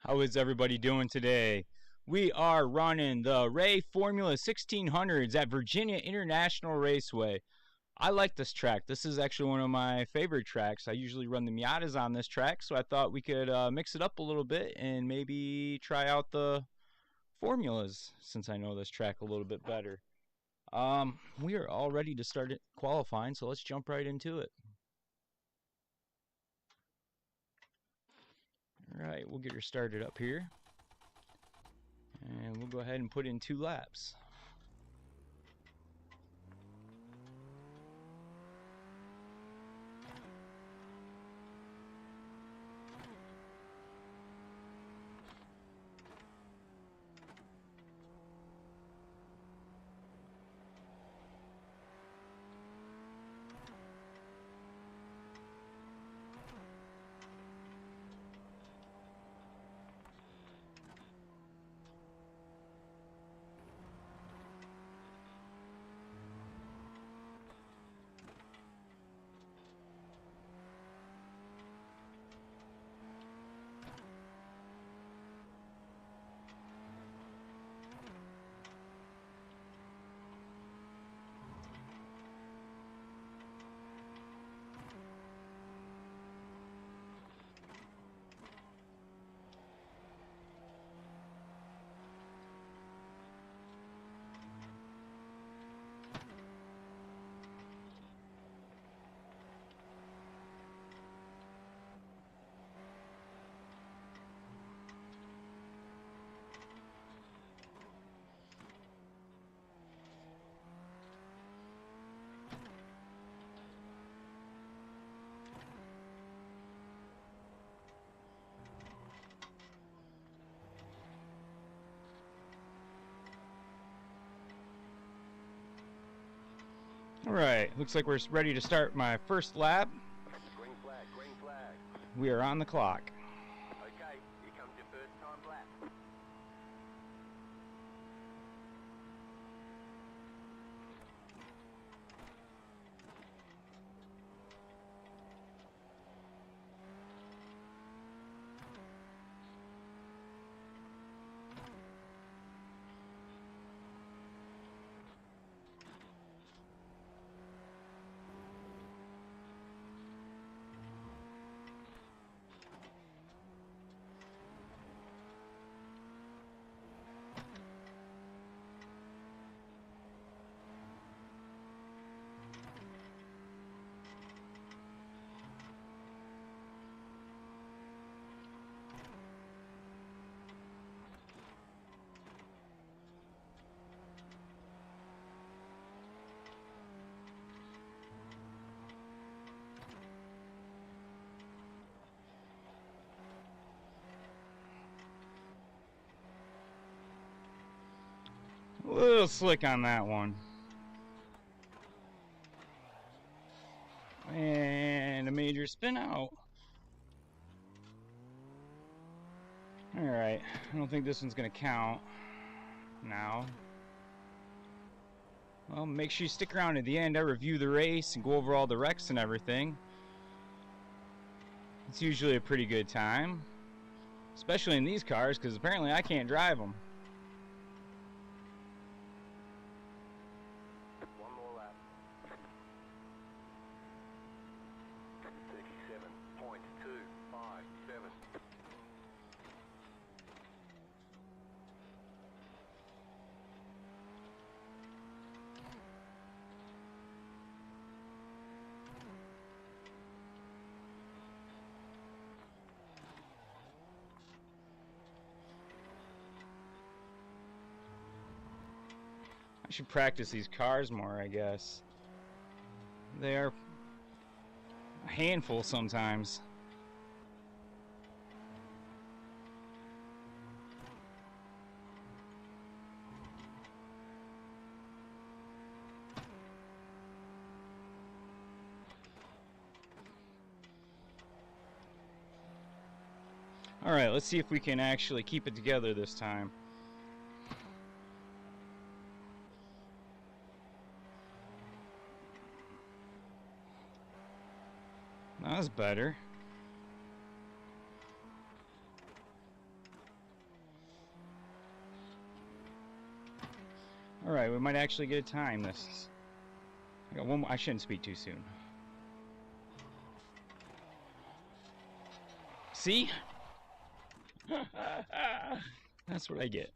How is everybody doing today? We are running the Ray Formula 1600s at Virginia International Raceway. I like this track. This is actually one of my favorite tracks. I usually run the Miatas on this track, so I thought we could mix it up a little bit and maybe try out the formulas since I know this track a little bit better. We are all ready to start qualifying, so let's jump right into it. Alright, we'll get her started up here. And we'll go ahead and put in 2 laps. Alright, looks like we're ready to start my first lap. Green flag, green flag. We are on the clock. Okay, here comes your first time lap. A little slick on that one. And a major spin out. Alright, I don't think this one's going to count now. Well, make sure you stick around at the end. I review the race and go over all the wrecks and everything. It's usually a pretty good time, especially in these cars, because apparently I can't drive them. One more lap. 37.257. I should practice these cars more, I guess. They are a handful sometimes. Alright, let's see if we can actually keep it together this time. That was better. Alright, we might actually get a time this. I got one more. I shouldn't speak too soon. See? That's what I get.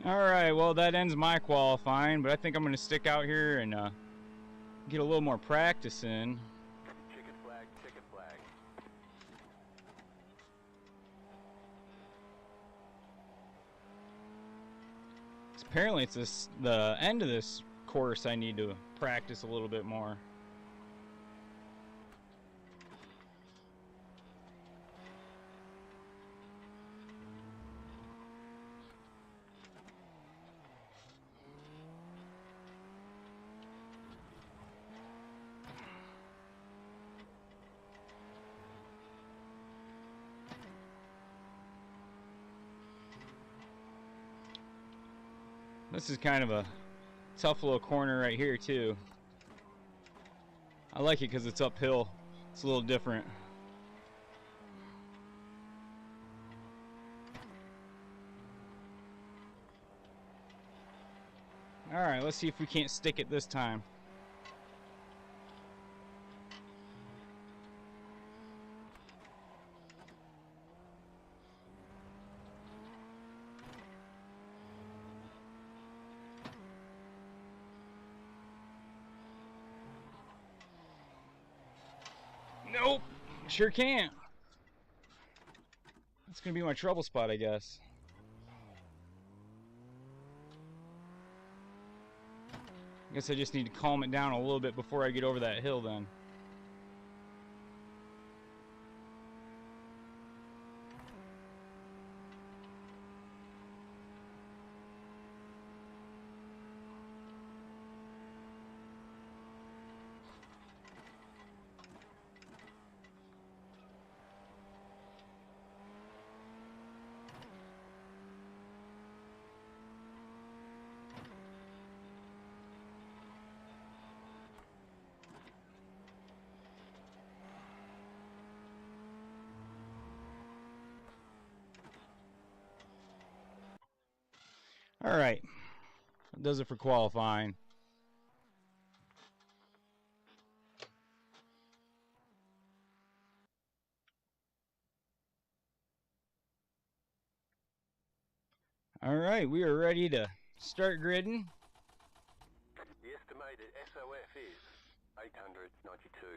Alright, well that ends my qualifying, but I think I'm going to stick out here and get a little more practice in. Checkered flag, checkered flag. Apparently it's the end of this course I need to practice a little bit more. This is kind of a tough little corner right here too. I like it because it's uphill. It's a little different. Alright, let's see if we can't stick it this time. Nope, sure can't. That's gonna be my trouble spot, I guess. I guess I just need to calm it down a little bit before I get over that hill then. Alright, that does it for qualifying. Alright, we are ready to start gridding. The estimated SOF is 892.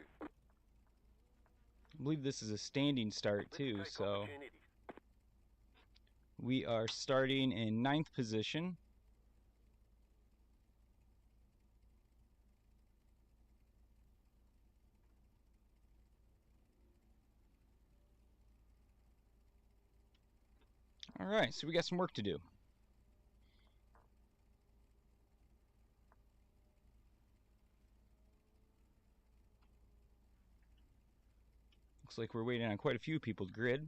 I believe this is a standing start too, Let's take so opportunities. we are starting in 9th position. Alright, so we got some work to do. Looks like we're waiting on quite a few people to grid.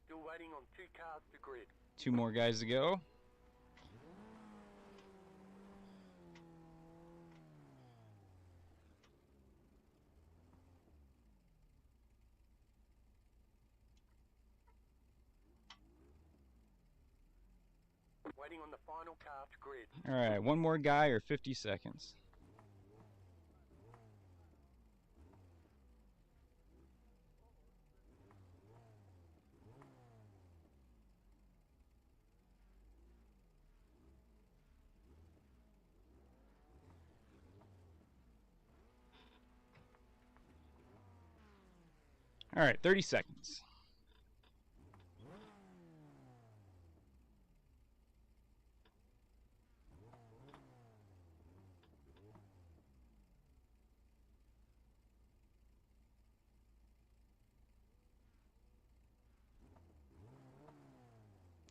Still waiting on 2 cars to grid. 2 more guys to go. Waiting on the final car to grid. Alright, 1 more guy or 50 seconds. Alright, 30 seconds.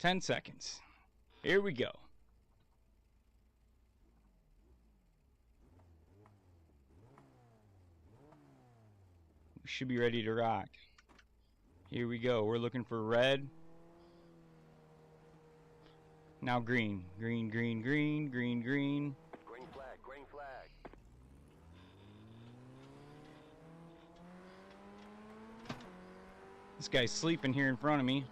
Ten seconds. Here we go. We should be ready to rock. Here we go. We're looking for red. Now green. Green, green, green, green, green. Green flag, green flag. This guy's sleeping here in front of me.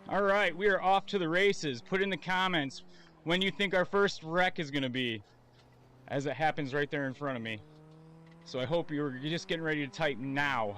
All right, we are off to the races. Put in the comments when you think our first wreck is going to be, as it happens right there in front of me. So I hope you're just getting ready to type now.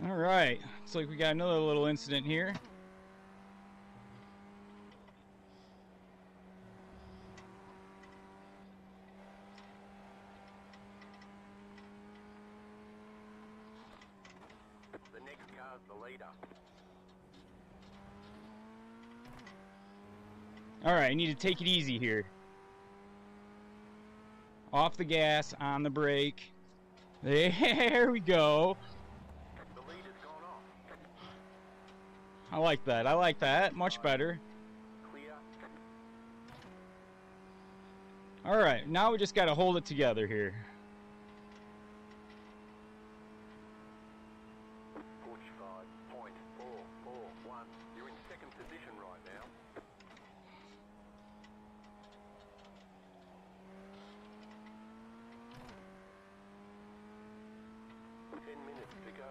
All right, looks like we got another little incident here. The next car's the leader. All right, I need to take it easy here. Off the gas, on the brake. There we go. The leader's gone off. I like that. I like that. Much better. Clear. All right, now we just got to hold it together here. 45.441. You're in second position right now. To go.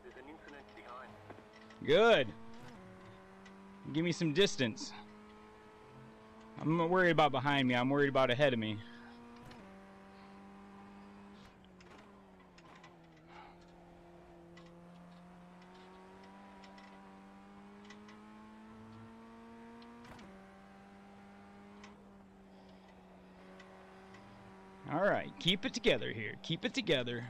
There's an incident behind. Good. Give me some distance. I'm not worried about behind me. I'm worried about ahead of me. All right, keep it together here. Keep it together.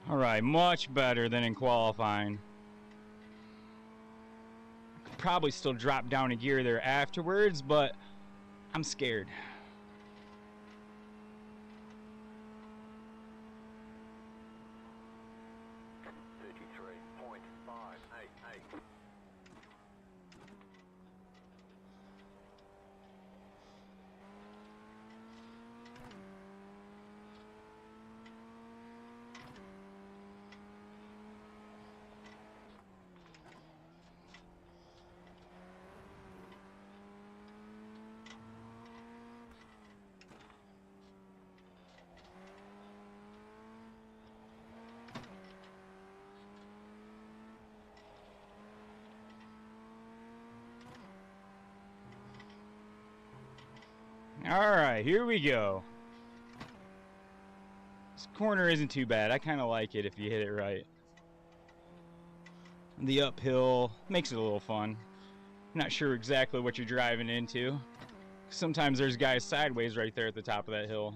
All right, much better than in qualifying. I could probably still drop down a gear there afterwards, but I'm scared. All right, here we go. This corner isn't too bad. I kind of like it if you hit it right. The uphill makes it a little fun. Not sure exactly what you're driving into. Sometimes there's guys sideways right there at the top of that hill.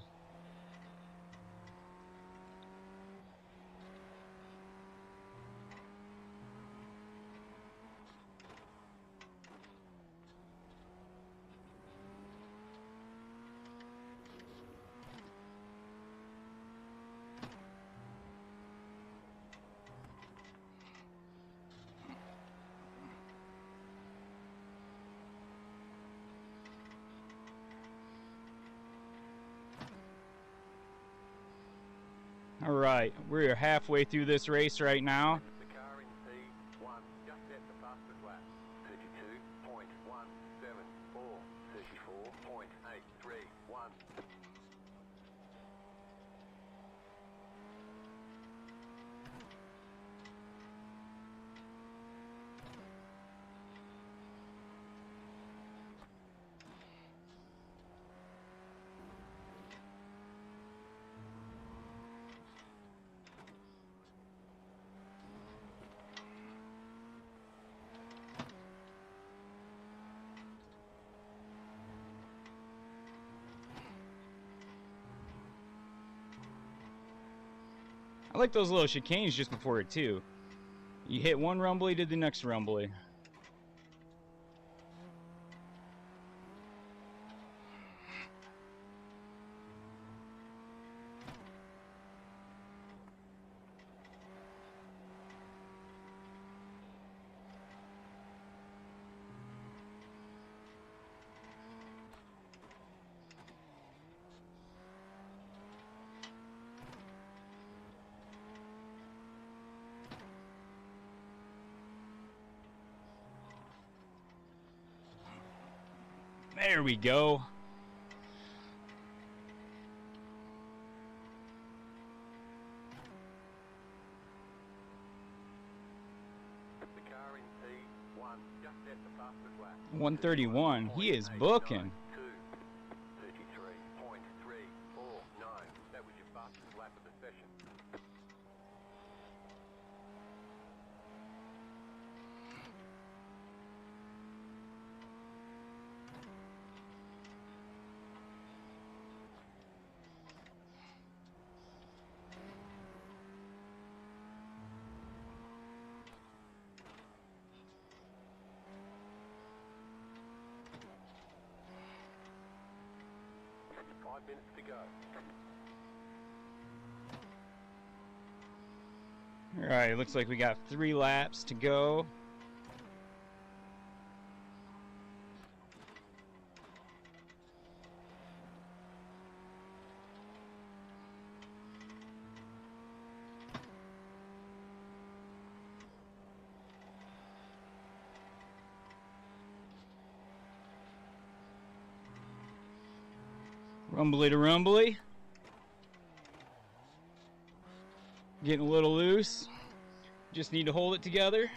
All right, we're halfway through this race right now. The car in P1 just set the fastest lap. 32.17. I like those little chicanes just before it too. You hit one rumbly to the next rumbly. There we go. The car in P1 just at the fastest lap. 131. He is booking. 33.349. That was your fastest lap of the session. Five minutes to go. Alright, looks like we got 3 laps to go. Rumbly to rumbly. Getting a little loose. Just need to hold it together.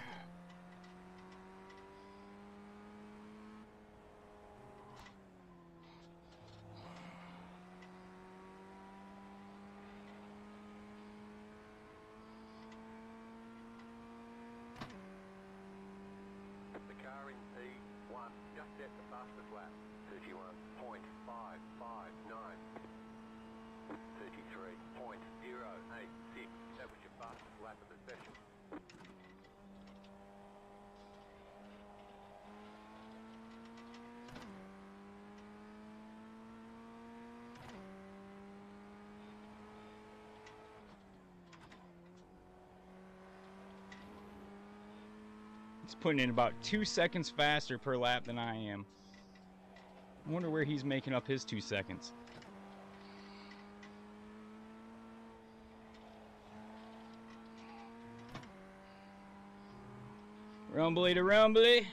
The car in P1 just at the fastest lap. 31.559. 33.086. That was your fastest lap of the session. He's putting in about 2 seconds faster per lap than I am. I wonder where he's making up his 2 seconds. Rumbly to rumbly.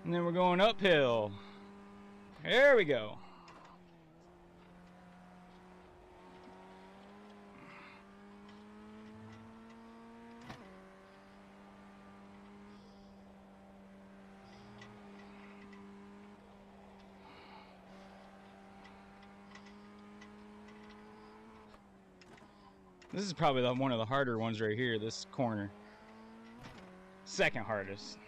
And then we're going uphill. There we go. This is probably one of the harder ones right here, this corner. Second hardest.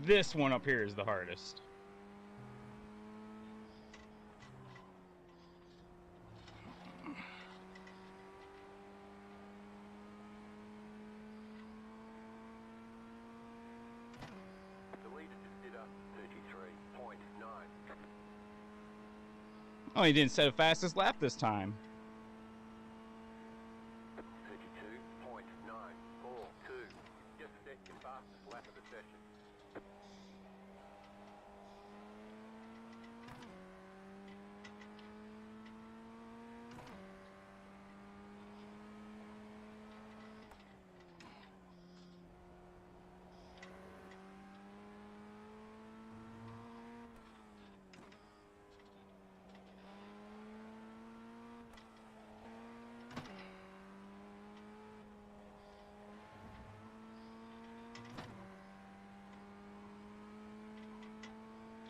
This one up here is the hardest. The leader just did a 33.9. Oh, he didn't set a fastest lap this time. 32.942. Just set your fastest lap of the session.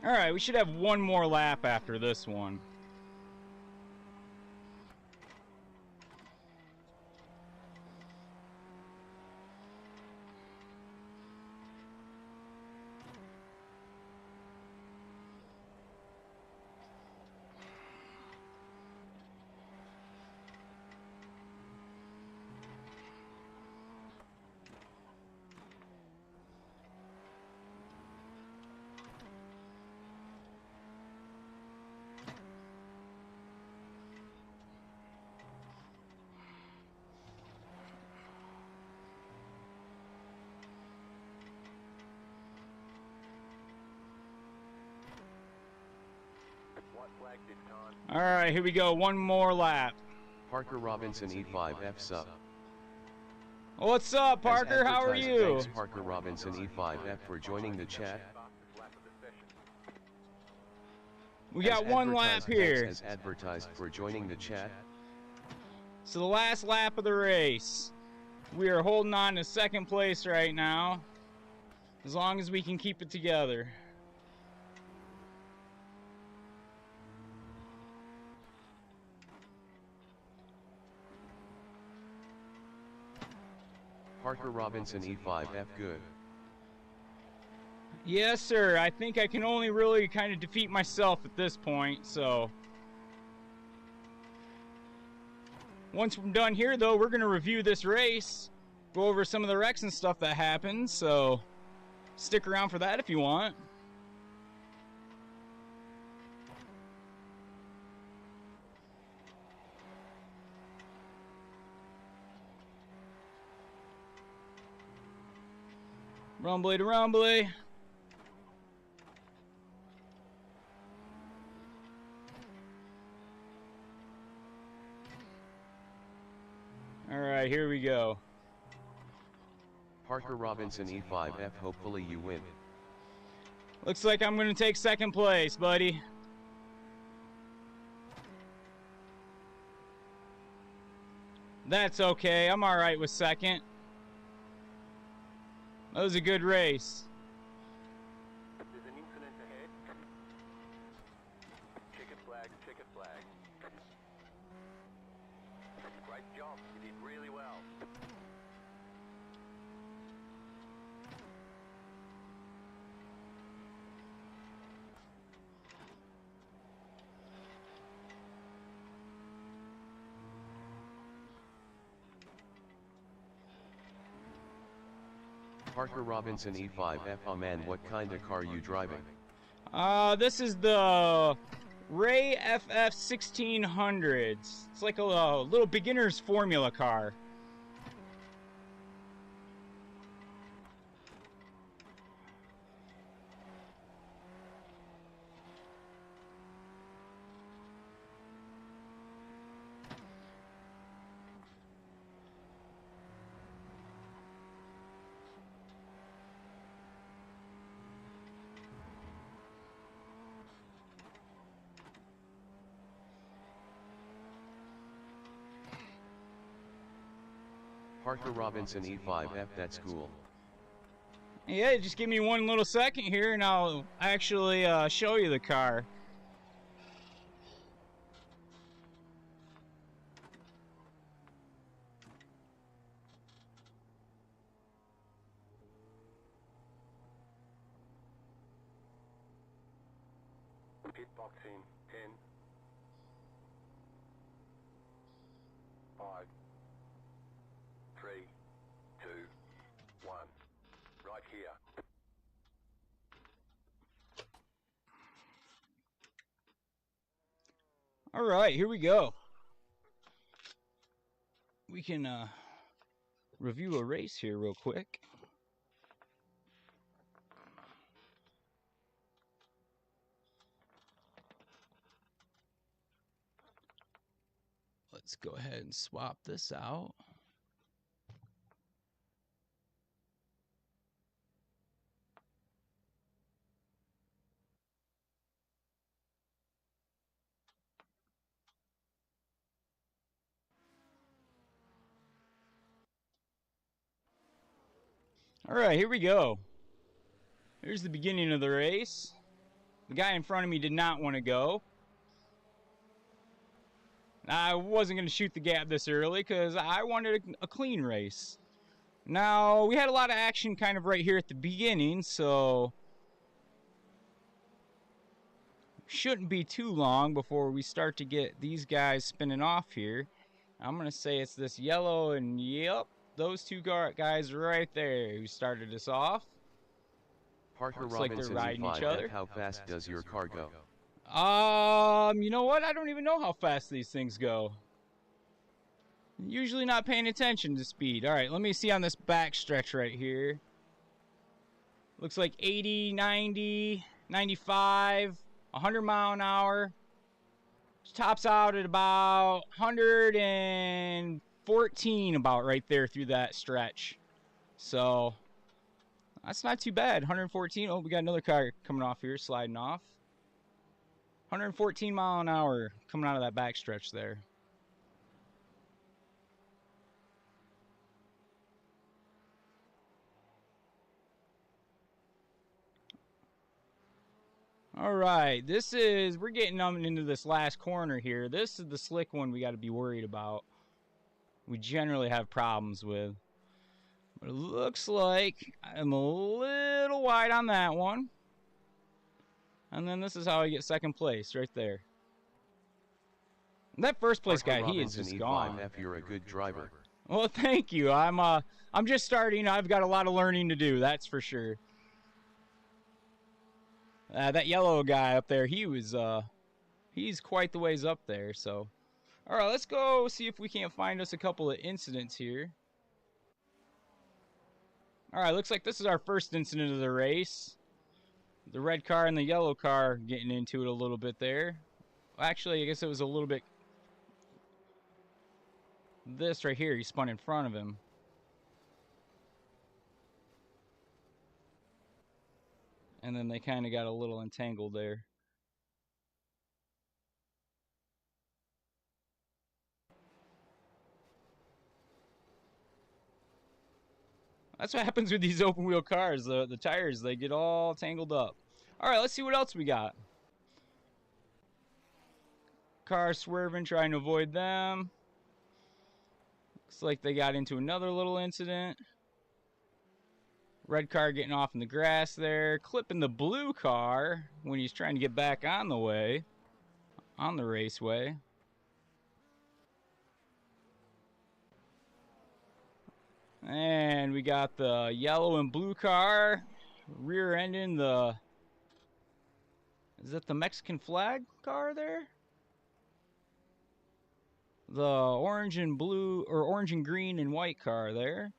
Alright, we should have one more lap after this one. flag this time. All right, here we go. One more lap. Parker Robinson E5F sub. What's up, Parker? How are Advertised, you? Thanks Parker Robinson E5F for joining the chat. Fastest lap of the session. We got one lap here. As advertised for joining the chat. So the last lap of the race. We are holding on to second place right now. As long as we can keep it together. Parker Robinson E5F good. Yes, sir. I think I can only really kind of defeat myself at this point, so. Once we're done here, though, we're going to review this race. Go over some of the wrecks and stuff that happened, so stick around for that if you want. Rumbly to rumbly. All right, here we go. Parker Robinson E5F, hopefully you win. Looks like I'm going to take second place, buddy. That's okay. I'm all right with second. That was a good race. There's an incident ahead. Checkered flag, checkered flag. Great job, you did really well. Parker Robinson E5F, oh man, what kind of car you driving? This is the Ray FF1600. It's like a little beginner's formula car. Parker Robinson E5F, that's cool. Yeah, just give me one little second here and I'll actually show you the car. Pit box in 10, 5, 3, 2, 1. Right here. All right, here we go. We can review a race here real quick. Let's go ahead and swap this out. All right, here we go. Here's the beginning of the race. The guy in front of me did not want to go. I wasn't going to shoot the gap this early because I wanted a clean race. Now, we had a lot of action kind of right here at the beginning, so shouldn't be too long before we start to get these guys spinning off here. I'm going to say it's this yellow and yep, those two guys right there who started us off. Parker Looks like they're Robinson riding each E5F, other. how fast does your car go? You know what? I don't even know how fast these things go. Usually not paying attention to speed. All right, let me see on this back stretch right here. Looks like 80, 90, 95, 100 mile an hour. Tops out at about 114, about right there through that stretch. So that's not too bad. 114. Oh, we got another car coming off here, sliding off. 114 mile an hour coming out of that back stretch there. All right, we're getting into this last corner here. This is the slick one we got to be worried about. We generally have problems with. But it looks like I'm a little wide on that one. And then this is how I get second place, right there. That first place guy, he is just gone. F, you're a good driver. Well, thank you. I'm just starting. I've got a lot of learning to do, that's for sure. That yellow guy up there, he's quite the ways up there, so. All right, let's go see if we can't find us a couple of incidents here. All right, looks like this is our first incident of the race. The red car and the yellow car getting into it a little bit there. Actually, I guess it was a little bit. This right here, he spun in front of him. And then they kind of got a little entangled there. That's what happens with these open wheel cars. The tires, they get all tangled up. All right, let's see what else we got. Car swerving, trying to avoid them. Looks like they got into another little incident. Red car getting off in the grass there. Clipping the blue car when he's trying to get back on the way. On the raceway. And we got the yellow and blue car rear-ending the... Is that the Mexican flag car there? The orange and blue, or orange and green and white car there.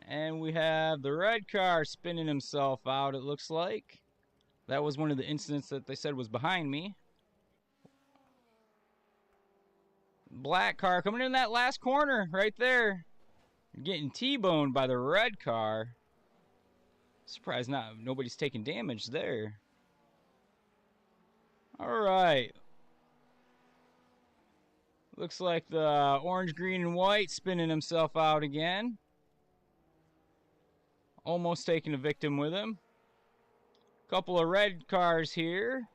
And we have the red car spinning himself out, it looks like. That was one of the incidents that they said was behind me. Black car coming in that last corner right there. Getting T-boned by the red car. Surprised nobody's taking damage there. Alright. Looks like the orange, green, and white spinning himself out again. Almost taking a victim with him. Couple of red cars here.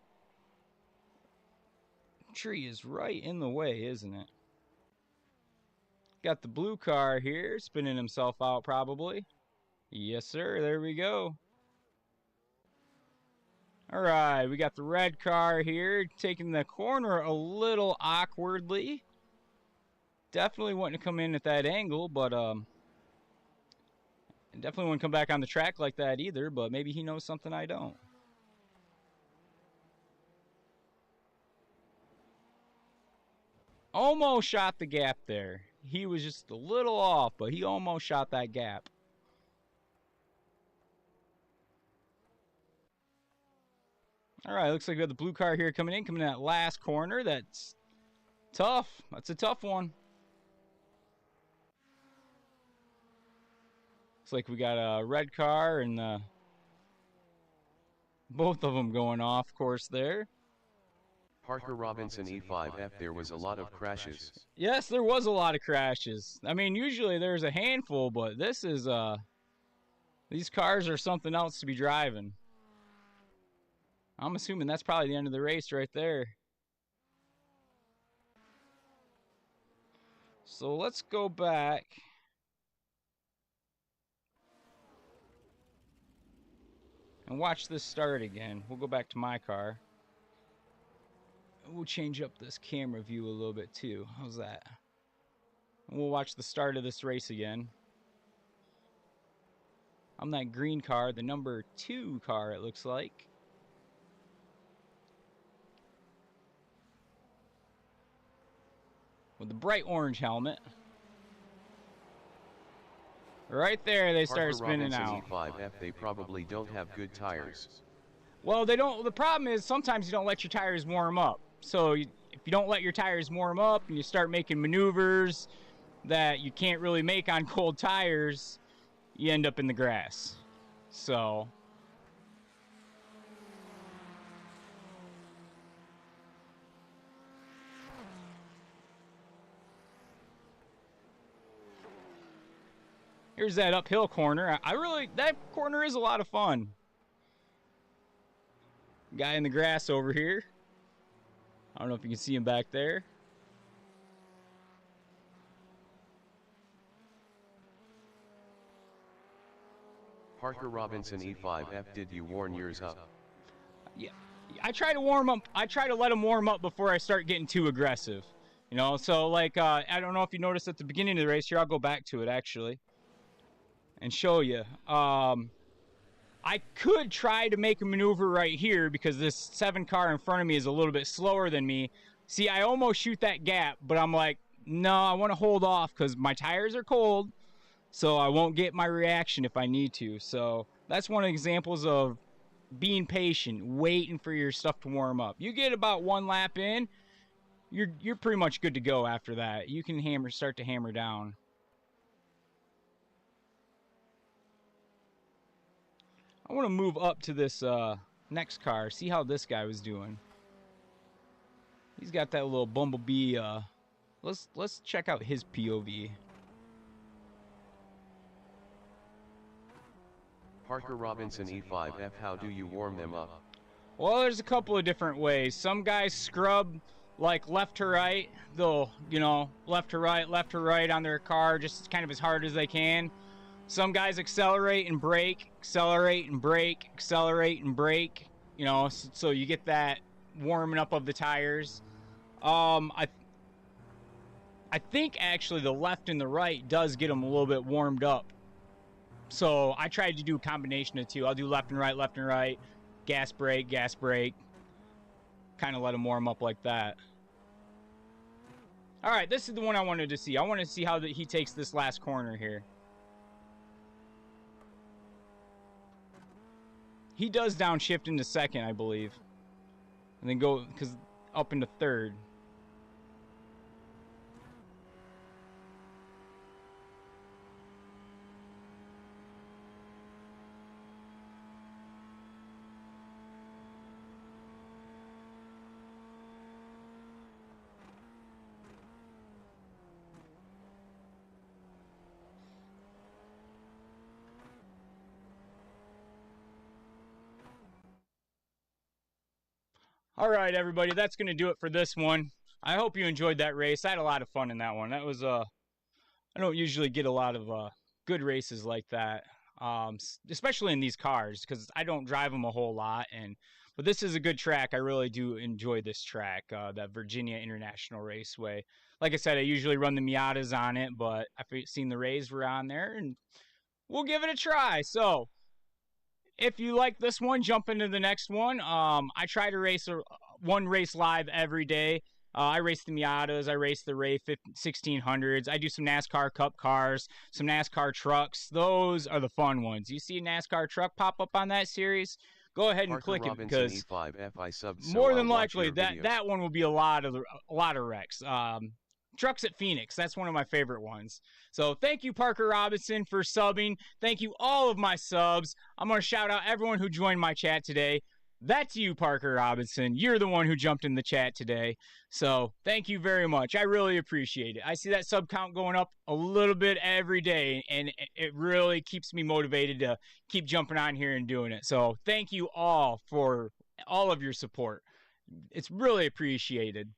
Tree is right in the way, isn't it? Got the blue car here, spinning himself out probably. Yes, sir. There we go. All right, we got the red car here, taking the corner a little awkwardly. Definitely wanting to come in at that angle, but definitely wouldn't come back on the track like that either, but maybe he knows something I don't. Almost shot the gap there. He was just a little off, but he almost shot that gap. All right, looks like we got the blue car here coming in that last corner. That's tough. That's a tough one. Looks like we got a red car and both of them going off course there. Parker Robinson E5F, there was a lot of crashes. Yes, there was a lot of crashes. I mean, usually there's a handful, but this is, these cars are something else to be driving. I'm assuming that's probably the end of the race right there. So let's go back. And watch this start again. We'll go back to my car. We'll change up this camera view a little bit too. How's that? And we'll watch the start of this race again. I'm that green car, the number 2 car it looks like. With the bright orange helmet. Right there they start spinning out. E5F, they probably don't have good tires. Well, they don't. The problem is sometimes you don't let your tires warm up. So if you don't let your tires warm up and you start making maneuvers that you can't really make on cold tires, you end up in the grass. So here's that uphill corner. That corner is a lot of fun. Guy in the grass over here. I don't know if you can see him back there. Parker Robinson E5F, did you warm yours up? Yeah, I try to warm up. I try to let them warm up before I start getting too aggressive. You know, so like, I don't know if you noticed at the beginning of the race here, I'll go back to it actually and show you. I could try to make a maneuver right here because this 7 car in front of me is a little bit slower than me. See, I almost shoot that gap, but I'm like, no, I want to hold off because my tires are cold, so I won't get my reaction if I need to. So that's one of the examples of being patient, waiting for your stuff to warm up. You get about 1 lap in, you're pretty much good to go after that. You can start to hammer down. I want to move up to this next car, see how this guy was doing. He's got that little bumblebee. Let's check out his POV. Parker Robinson E5F, how do you warm them up? Well, there's a couple of different ways. Some guys scrub like left to right. They'll, you know, left to right on their car just kind of as hard as they can. Some guys accelerate and brake, accelerate and brake, accelerate and brake, you know, so you get that warming up of the tires. I think actually the left and the right does get them a little bit warmed up. So I tried to do a combination of two. I'll do left and right, gas brake, kind of let them warm up like that. All right, this is the one I wanted to see. I want to see how he takes this last corner here. He does downshift into second, I believe. And then go up into third. All right, everybody, that's going to do it for this one. I hope you enjoyed that race. I had a lot of fun in that one. That was I don't usually get a lot of good races like that, especially in these cars because I don't drive them a whole lot. But this is a good track. I really do enjoy this track, that Virginia International Raceway. Like I said, I usually run the Miatas on it, but I've seen the Rays were on there, and we'll give it a try. So if you like this one, jump into the next one. I try to race one race live every day. I race the Miatas. I race the Ray 1600s. I do some NASCAR Cup cars, some NASCAR trucks. Those are the fun ones. You see a NASCAR truck pop up on that series, go ahead and Parker click Robinson it because E5F, subbed, more so than I'll watch likely your videos. that one will be a lot of wrecks. Trucks at Phoenix, that's one of my favorite ones. So thank you, Parker Robinson, for subbing. Thank you, all of my subs. I'm going to shout out everyone who joined my chat today. That's you, Parker Robinson. You're the one who jumped in the chat today. So thank you very much. I really appreciate it. I see that sub count going up a little bit every day, and it really keeps me motivated to keep jumping on here and doing it. So thank you all for all of your support. It's really appreciated.